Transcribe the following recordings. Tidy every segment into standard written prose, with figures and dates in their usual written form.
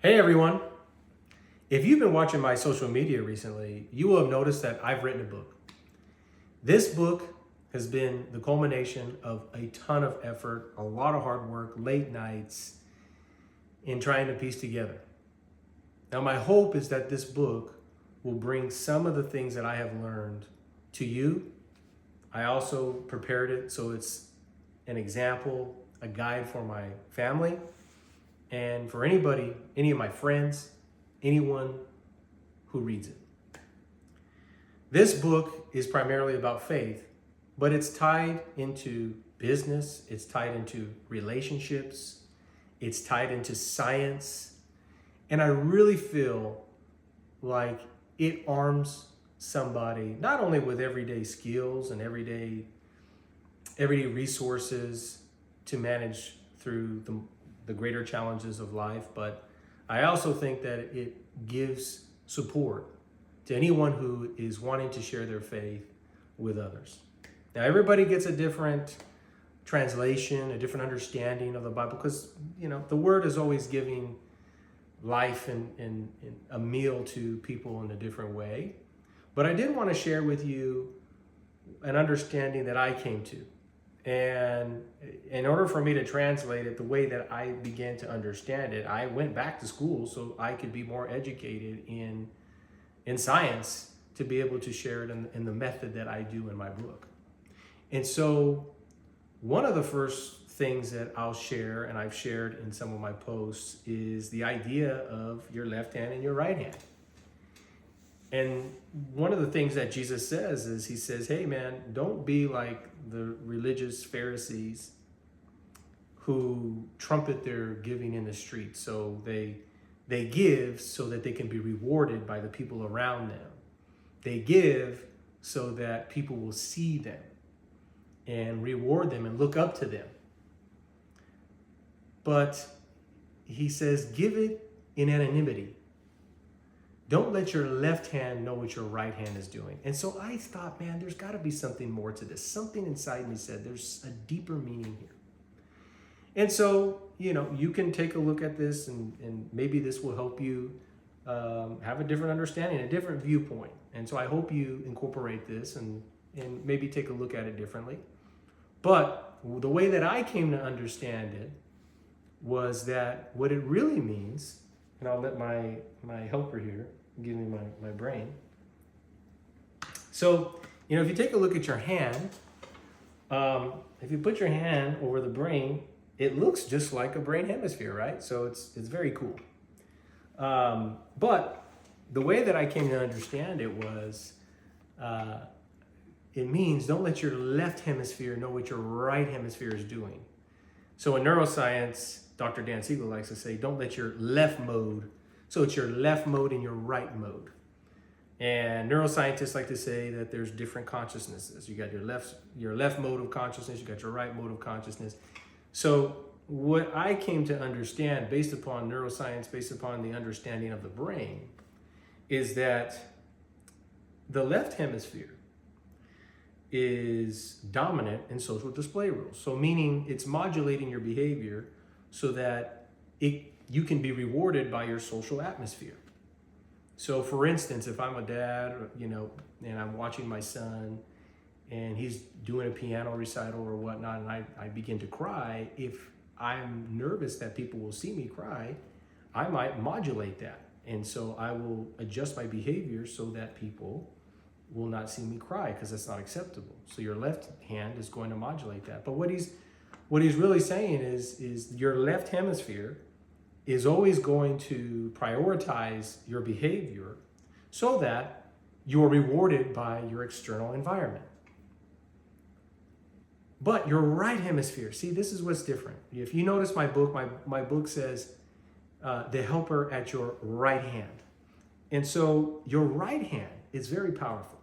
Hey everyone! If you've been watching my social media recently, you will have noticed that I've written a book. This book has been the culmination of a ton of effort, a lot of hard work, late nights in trying to piece together. Now, my hope is that this book will bring some of the things that I have learned to you. I also prepared it so it's an example, a guide for my family, and for anybody, any of my friends, anyone who reads it. This book is primarily about faith, but it's tied into business, it's tied into relationships, it's tied into science, and I really feel like it arms somebody not only with everyday skills and everyday resources to manage through the greater challenges of life, but I also think that it gives support to anyone who is wanting to share their faith with others. Now, everybody gets a different translation, a different understanding of the Bible, because the Word is always giving life and a meal to people in a different way. But I did want to share with you an understanding that I came to. And in order for me to translate it the way that I began to understand it, I went back to school so I could be more educated in science to be able to share it in the method that I do in my book. And so one of the first things that I'll share, and I've shared in some of my posts, is the idea of your left hand and your right hand. And one of the things that Jesus says is, he says, hey man, don't be like the religious Pharisees who trumpet their giving in the street. So they give so that they can be rewarded by the people around them. They give so that people will see them and reward them and look up to them. But he says, give it in anonymity. Don't let your left hand know what your right hand is doing. And so I thought, man, there's got to be something more to this. Something inside me said there's a deeper meaning here. And so, you can take a look at this and maybe this will help you have a different understanding, a different viewpoint. And so I hope you incorporate this and maybe take a look at it differently. But the way that I came to understand it was that what it really means, and I'll let my helper here give me my brain. So, if you take a look at your hand, if you put your hand over the brain, it looks just like a brain hemisphere, right? So it's very cool. But the way that I came to understand it was, it means don't let your left hemisphere know what your right hemisphere is doing. So in neuroscience, Dr. Dan Siegel likes to say, don't let your left mode, so it's your left mode and your right mode. And neuroscientists like to say that there's different consciousnesses. You got your left mode of consciousness, you got your right mode of consciousness. So what I came to understand based upon neuroscience, based upon the understanding of the brain, is that the left hemisphere is dominant in social display rules. So meaning it's modulating your behavior so that you can be rewarded by your social atmosphere. So for instance, if I'm a dad, and I'm watching my son and he's doing a piano recital or whatnot, and I begin to cry, if I'm nervous that people will see me cry, I might modulate that. And so I will adjust my behavior so that people will not see me cry, because that's not acceptable. So your left hand is going to modulate that. But what he's really saying is your left hemisphere is always going to prioritize your behavior so that you're rewarded by your external environment. But your right hemisphere, see, this is what's different. If you notice my book, my book says the helper at your right hand. And so your right hand is very powerful.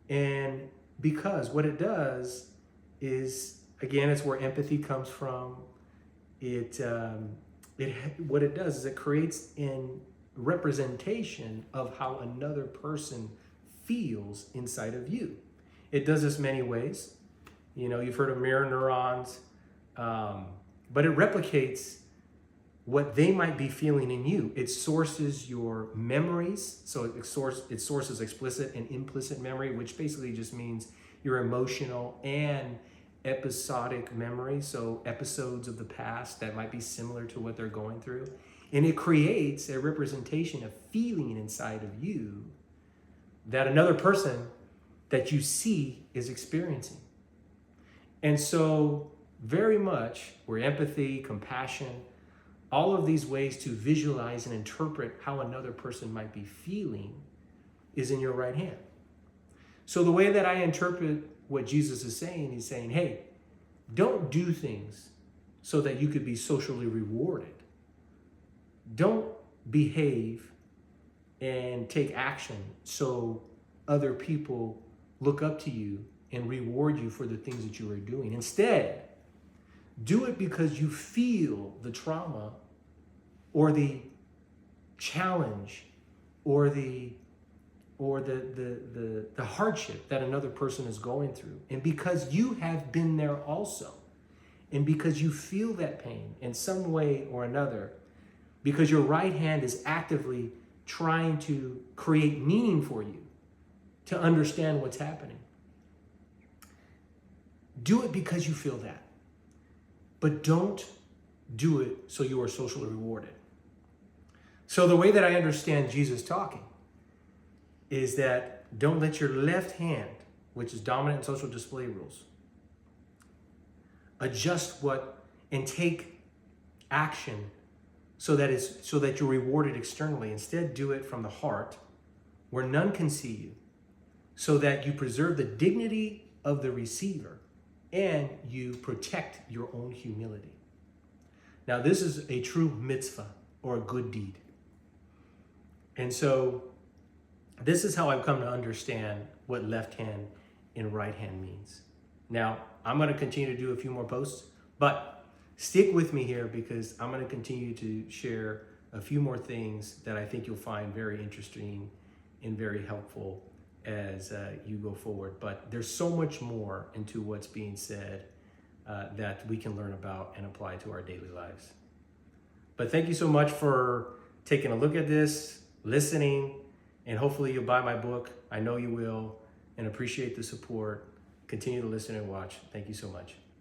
And because what it does is, again, it's where empathy comes from. What it does is it creates an representation of how another person feels inside of you. It does this many ways. You've heard of mirror neurons, but it replicates what they might be feeling in you. It sources your memories. So it sources explicit and implicit memory, which basically just means your emotional and episodic memory. So episodes of the past that might be similar to what they're going through. And it creates a representation of feeling inside of you that another person that you see is experiencing. And so very much where empathy, compassion, all of these ways to visualize and interpret how another person might be feeling is in your right hand. So the way that I interpret what Jesus is saying, he's saying, hey, don't do things so that you could be socially rewarded. Don't behave and take action so other people look up to you and reward you for the things that you are doing. Instead, do it because you feel the trauma or the challenge or the hardship that another person is going through. And because you have been there also, and because you feel that pain in some way or another, because your right hand is actively trying to create meaning for you to understand what's happening. Do it because you feel that. But don't do it so you are socially rewarded. So the way that I understand Jesus talking is that don't let your left hand, which is dominant in social display rules, adjust and take action so that you're rewarded externally. Instead, do it from the heart where none can see you, so that you preserve the dignity of the receiver and you protect your own humility. Now, this is a true mitzvah or a good deed. And so this is how I've come to understand what left hand and right hand means. Now, I'm going to continue to do a few more posts, but stick with me here because I'm going to continue to share a few more things that I think you'll find very interesting and very helpful as you go forward. But there's so much more into what's being said that we can learn about and apply to our daily lives. But thank you so much for taking a look at this, listening, and hopefully you'll buy my book. I know you will, and appreciate the support. Continue to listen and watch. Thank you so much.